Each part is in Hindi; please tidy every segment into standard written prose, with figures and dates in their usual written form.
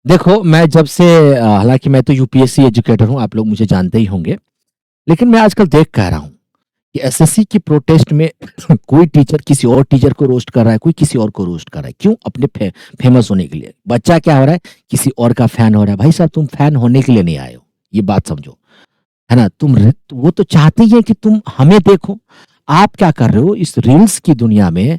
देखो, मैं जब से हालाँकि मैं तो यूपीएससी एजुकेटर हूँ, आप लोग मुझे जानते ही होंगे। लेकिन मैं आजकल देख कह रहा हूँ कि एसएससी की प्रोटेस्ट में कोई टीचर किसी और टीचर को रोस्ट कर रहा है, कोई किसी और को रोस्ट कर रहा है। क्यों? अपने फेमस होने के लिए। बच्चा क्या हो रहा है? किसी और का फैन हो रहा है। भाई साहब, तुम फैन होने के लिए नहीं आए हो, ये बात समझो। है ना? वो तो चाहते ही हैं कि तुम हमें देखो। आप क्या कर रहे हो इस रील्स की दुनिया में,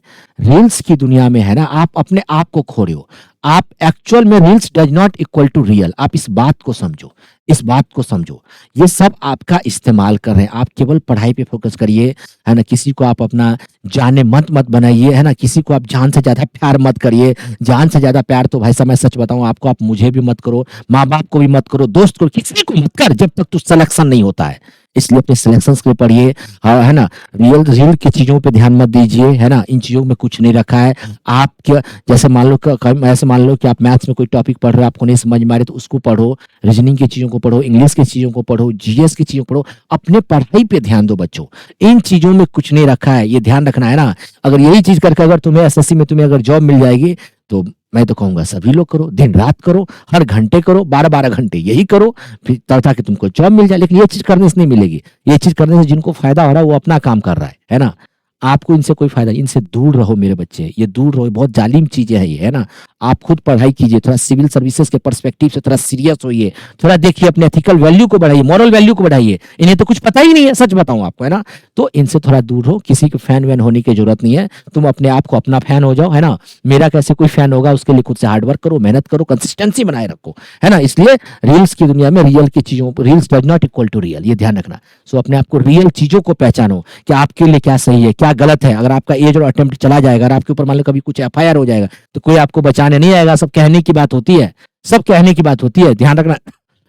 है ना, आप अपने आप को खो रहे हो। आप एक्चुअल में reels does not equal to real. आप इस बात को समझो, इस बात को समझो। ये सब आपका इस्तेमाल कर रहे हैं। आप केवल पढ़ाई पे फोकस करिए, है ना? किसी को आप अपना जाने मत बनाइए, है ना? किसी को आप जान से ज़्यादा प्यार मत करिए। जान से ज़्यादा प्यार तो भाई साहब मैं सच बताऊँ आपको, आप मुझे भी मत करो, माँ-बाप को भी मत करो, दोस्त को, किसी को मत कर जब तक तू सिलेक्शन नहीं होता है। इसलिए अपने सिलेक्शंस को पढ़िए, हाँ, है ना? रियल की चीज़ों पे ध्यान मत दीजिए, है ना? इन चीज़ों में कुछ नहीं रखा है। आप क्या, जैसे मान लो ऐसे मान लो कि आप मैथ्स में कोई टॉपिक पढ़ रहे हो, आपको नहीं समझ में आ रही तो उसको पढ़ो, रीजनिंग की चीज़ों को पढ़ो, इंग्लिश की चीज़ों को पढ़ो, जीएस की चीज़ों को पढ़ो। अपने पढ़ाई पे ध्यान दो बच्चों। इन चीज़ों में कुछ नहीं रखा है, ये ध्यान रखना है ना। अगर यही चीज़ करके अगर तुम्हें एसएससी में तुम्हें अगर जॉब मिल जाएगी, तो मैं तो कहूँगा सभी लोग करो, दिन-रात करो, हर घंटे करो, 12-12 घंटे यही करो, फिर ताकि तुमको जॉब मिल जाए। लेकिन ये चीज़ करने से नहीं मिलेगी। ये चीज़ करने से जिनको फ़ायदा हो रहा है, वो अपना काम कर रहा है ना? आपको इनसे कोई फ़ायदा नहीं, इनसे दूर रहो मेरे बच्चे, ये दूर रहो, बहुत जालिम चीज़ें हैं ये, है ना? आप खुद पढ़ाई कीजिए, थोड़ा सिविल सर्विसेज़ के पर्सपेक्टिव से थोड़ा सीरियस होइए, थोड़ा देखिए अपने एथिकल वैल्यू को बढ़ाइए, मॉरल वैल्यू को बढ़ाइए। इन्हें तो कुछ पता ही नहीं है, सच बताऊँ आपको, है ना? तो इनसे थोड़ा दूर रहो, किसी के फैन-वैन होने की ज़रूरत नहीं है। तुम अपने आप को अपना फैन हो जाओ, है ना? मेरा कैसे कोई फैन होगा, उसके लिए खुद से हार्ड वर्क करो, मेहनत करो, कंसिस्टेंसी बनाए रखो, है ना? इसलिए रील्स की दुनिया में रियल की चीज़ों reels does not equal to real, ये ध्यान रखना। सो अपने आप को रियल चीज़ों को पहचानो कि आपके लिए क्या सही है, क्या गलत है। अगर आपका एज और अटेम्प्ट चला जाएगा, अगर आपके ऊपर मान लो कभी कुछ एफआईआर हो जाएगा, तो कोई आपको बचाने नहीं आएगा। सब कहने की बात होती है, सब कहने की बात होती है, ध्यान रखना।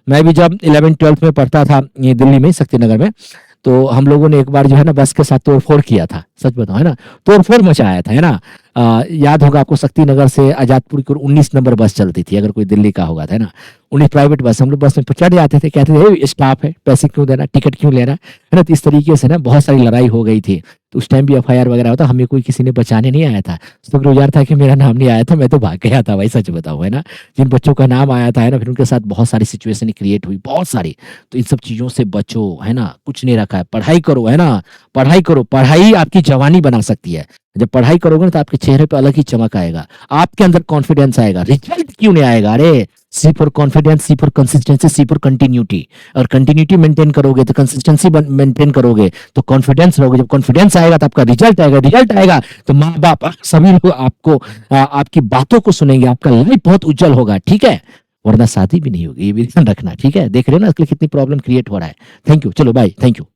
मैं भी जब 11th-12th में पढ़ता था, ये दिल्ली में, शक्तिनगर में, तो हम लोगों ने एक बार जो है ना बस के साथ तोड़-फोड़ किया था, सच बताऊँ, है ना? तोड़-फोड़ मचाया था, है ना? याद होगा आपको, शक्तिनगर से आज़ादपुर की ओर 19 नंबर बस चलती थी, अगर कोई दिल्ली का होगा तो, है ना? 19 प्राइवेट बस, हम लोग बस में चढ़ जाते थे, कहते थे, "ए, स्टाफ है, पैसे क्यों देना, टिकट क्यों लेना?" है ना? तो इस तरीके से ना बहुत सारी लड़ाई हो गई थी। तो उस टाइम भी एफआईआर वगैरह होता, हमें कोई किसी ने बचाने नहीं आया था। शुक्रगुज़ार था कि मेरा नाम नहीं आया था, मैं तो भाग गया था भाई, सच बताऊँ, है ना? जिन बच्चों का नाम आया था, है ना, फिर उनके साथ बहुत सारी सिचुएशन क्रिएट हुई, बहुत सारी। तो इन सब चीज़ों से बचो, है ना? कुछ नहीं रखा है, पढ़ाई करो, है ना? पढ़ाई करो, पढ़ाई आपकी जवानी बना सकती है। जब पढ़ाई करोगे ना तो आपके चेहरे पे अलग ही चमक आएगा, आपके अंदर कॉन्फिडेंस आएगा। रिजल्ट क्यों नहीं आएगा? अरे, C for confidence, C for consistency, C for continuity. और कंटिन्यूटी मेंटेन करोगे तो कंसिस्टेंसी मेंटेन करोगे तो कॉन्फिडेंस रहोगे। जब कॉन्फिडेंस आएगा तो आपका रिजल्ट आएगा तो माँ बाप सभी लोग आपको आपकी बातों को सुनेंगे, आपका लाइफ बहुत उज्जवल होगा, ठीक है? वरना शादी भी नहीं होगी, ये भी ध्यान रखना, ठीक है? देख रहे हो ना आजकल कितनी प्रॉब्लम क्रिएट हो रहा है। थैंक यू, चलो बाय, थैंक यू।